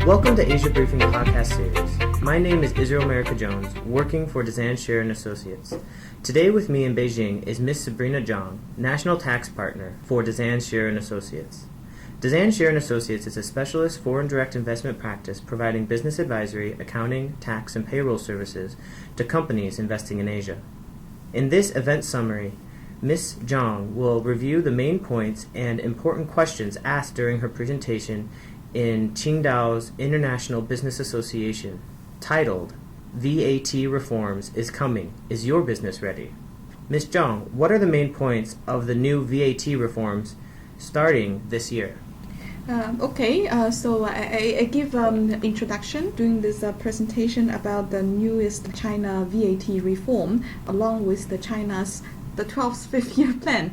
Welcome to Asia Briefing podcast series. My name is Israel America Jones, working for Dezan, Shira & Associates. Today with me in Beijing is Ms. Sabrina Zhang, National Tax Partner for Dezan, Shira & Associates. Dezan, Shira & Associates is a specialist foreign direct investment practice providing business advisory, accounting, tax, and payroll services to companies investing in Asia. In this event summary, Ms. Zhang will review the main points and important questions asked during her presentation in Qingdao's International Business Association, titled VAT Reforms is Coming. Is Your Business Ready? Ms. Zhang, what are the main points of the new VAT reforms starting this year? So I give introduction during this presentation about the newest China VAT reform along with the 12th fifth-year plan.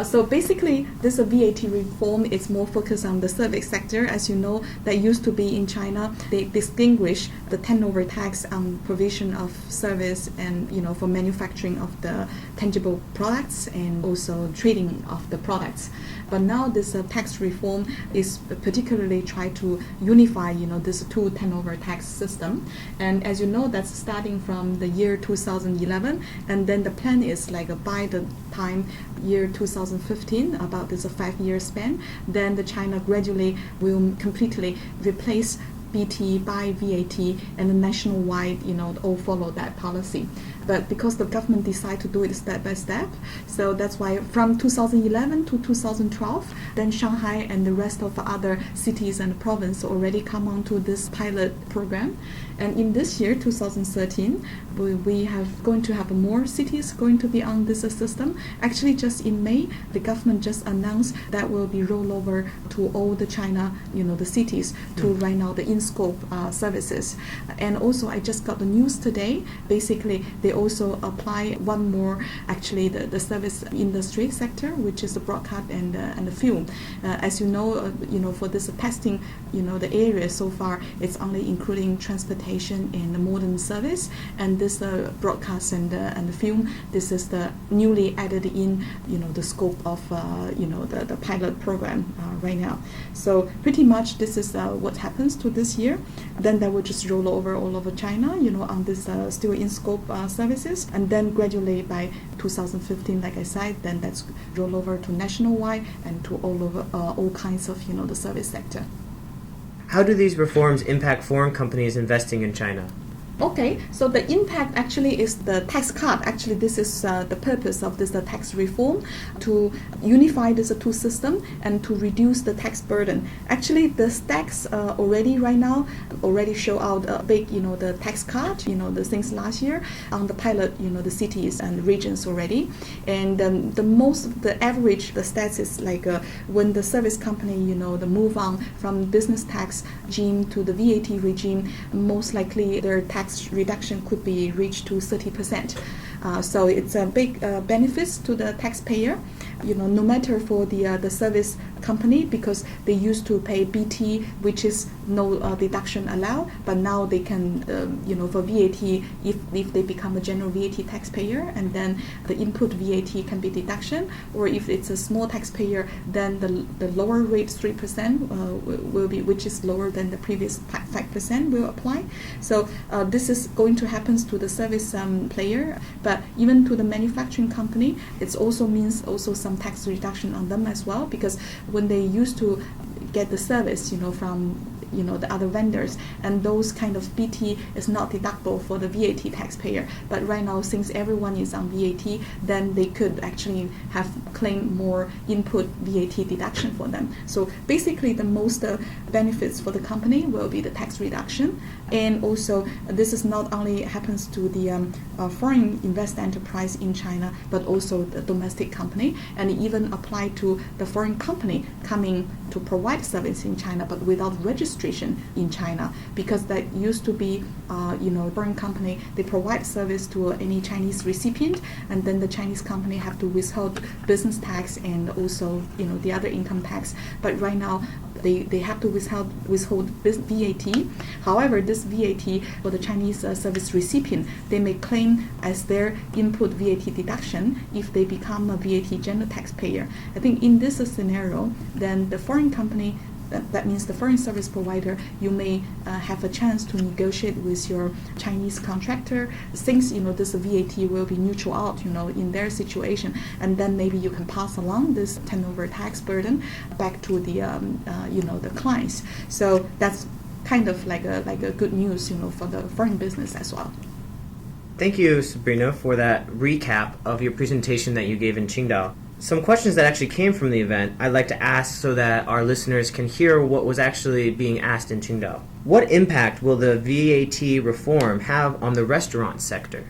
So basically, this VAT reform is more focused on the service sector. As you know, that used to be in China, they distinguish the turnover tax on provision of service and, for manufacturing of the tangible products and also trading of the products. But now this tax reform is particularly try to unify, this two turnover tax system. And as you know, that's starting from the year 2011, and then the plan is by the time year 2015, about this 5-year span, then the China gradually will completely replace BT by VAT, and the nationwide, all follow that policy. But because the government decided to do it step by step, so that's why from 2011 to 2012, then Shanghai and the rest of the other cities and provinces already come onto this pilot program. And in this year, 2013, we have going to have more cities going to be on this system. Actually, just in May, the government just announced that will be rolled over to all the China, the cities to right now the in-scope services. And also, I just got the news today. Basically, they also apply one more, actually, the service industry sector, which is the broadcast and the film. As you know, for this testing, the area so far, it's only including transportation and the modern service, and this broadcast and the film, this is the newly added in the scope of the pilot program right now. So pretty much this is what happens to this year. Then that will just roll over all over China on this still in scope services, and then gradually by 2015, like I said, then that's roll over to nationwide and to all over all kinds of the service sector. How do these reforms impact foreign companies investing in China? Okay, so the impact actually is the tax cut. Actually, this is the purpose of this tax reform, to unify this two system and to reduce the tax burden. Actually, the tax already right now already show out a big, the tax cut, the things last year on the pilot, the cities and regions already. And the average, the stats is when the service company, the move on from business tax regime to the VAT regime, most likely their tax reduction could be reached to 30%. So it's a big benefits to the taxpayer, no matter for the service company, because they used to pay BT, which is no deduction allowed, but now they can, for VAT, if they become a general VAT taxpayer, and then the input VAT can be deduction, or if it's a small taxpayer, then the lower rate 3% will be, which is lower than the previous 5% will apply. So this is going to happen to the service player, but even to the manufacturing company, it also means some tax reduction on them as well, because when they used to get the service, from the other vendors, and those kind of BT is not deductible for the VAT taxpayer. But right now, since everyone is on VAT, then they could actually have claim more input VAT deduction for them. So basically, the most benefits for the company will be the tax reduction, and also this is not only happens to the foreign invest enterprise in China, but also the domestic company, and even apply to the foreign company coming to provide service in China, but without registration in China, because that used to be, foreign company, they provide service to any Chinese recipient, and then the Chinese company have to withhold business tax and also, the other income tax. But right now, they have to withhold VAT. However, this VAT for the Chinese service recipient, they may claim as their input VAT deduction if they become a VAT general taxpayer. I think in this scenario, then the foreign company that means the foreign service provider, you may have a chance to negotiate with your Chinese contractor since this VAT will be neutral out in their situation, and then maybe you can pass along this turnover tax burden back to the the clients. So that's kind of like a good news for the foreign business as well. Thank you, Sabrina, for that recap of your presentation that you gave in Qingdao. Some questions that actually came from the event I'd like to ask so that our listeners can hear what was actually being asked in Qingdao. What impact will the VAT reform have on the restaurant sector?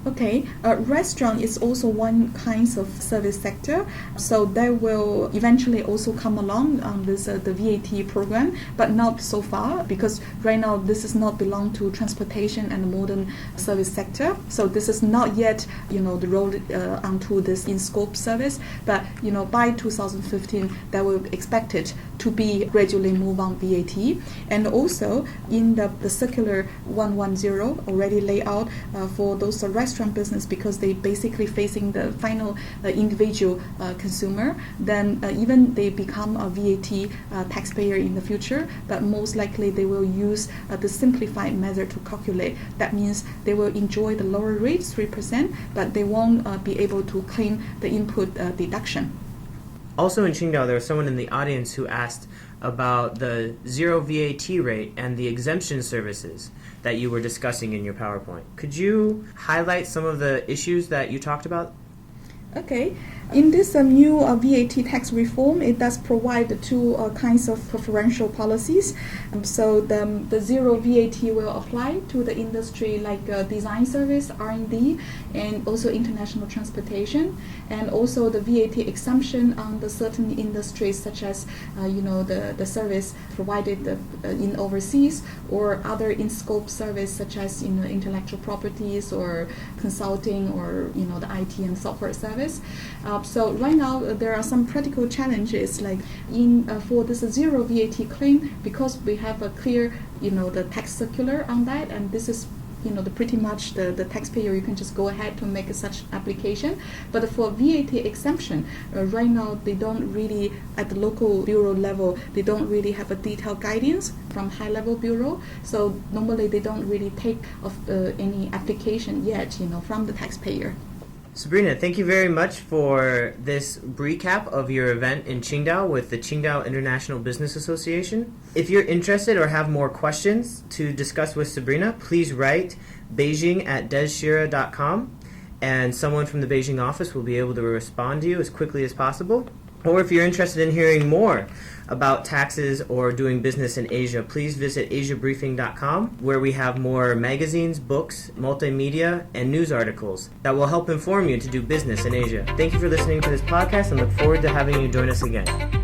Okay, restaurant is also one kind of service sector, so they will eventually also come along on this the VAT program, but not so far because right now this is not belong to transportation and modern service sector. So this is not yet the road onto this in scope service, but by 2015 that will be expected to be gradually move on VAT, and also in the circular 110 already laid out for those restaurant business, because they basically facing the final individual consumer, then even they become a VAT taxpayer in the future, but most likely they will use the simplified method to calculate. That means they will enjoy the lower rate 3%, but they won't be able to claim the input deduction. Also in Qingdao, there was someone in the audience who asked about the zero VAT rate and the exemption services that you were discussing in your PowerPoint. Could you highlight some of the issues that you talked about? Okay. In this new VAT tax reform, it does provide two kinds of preferential policies. So the zero VAT will apply to the industry like design service, R&D, and also international transportation, and also the VAT exemption on the certain industries such as the service provided in overseas or other in-scope service such as intellectual properties or consulting or the IT and software service. So right now there are some practical challenges like for this zero VAT claim, because we have a clear the tax circular on that, and this is pretty much the taxpayer, you can just go ahead to make such application. But for VAT exemption, right now they don't really, at the local bureau level, they don't really have a detailed guidance from high level bureau. So normally they don't really take of any application yet, from the taxpayer. Sabrina, thank you very much for this recap of your event in Qingdao with the Qingdao International Business Association. If you're interested or have more questions to discuss with Sabrina, please write beijing@dezshira.com, and someone from the Beijing office will be able to respond to you as quickly as possible. Or if you're interested in hearing more about taxes or doing business in Asia, please visit asiabriefing.com, where we have more magazines, books, multimedia, and news articles that will help inform you to do business in Asia. Thank you for listening to this podcast and look forward to having you join us again.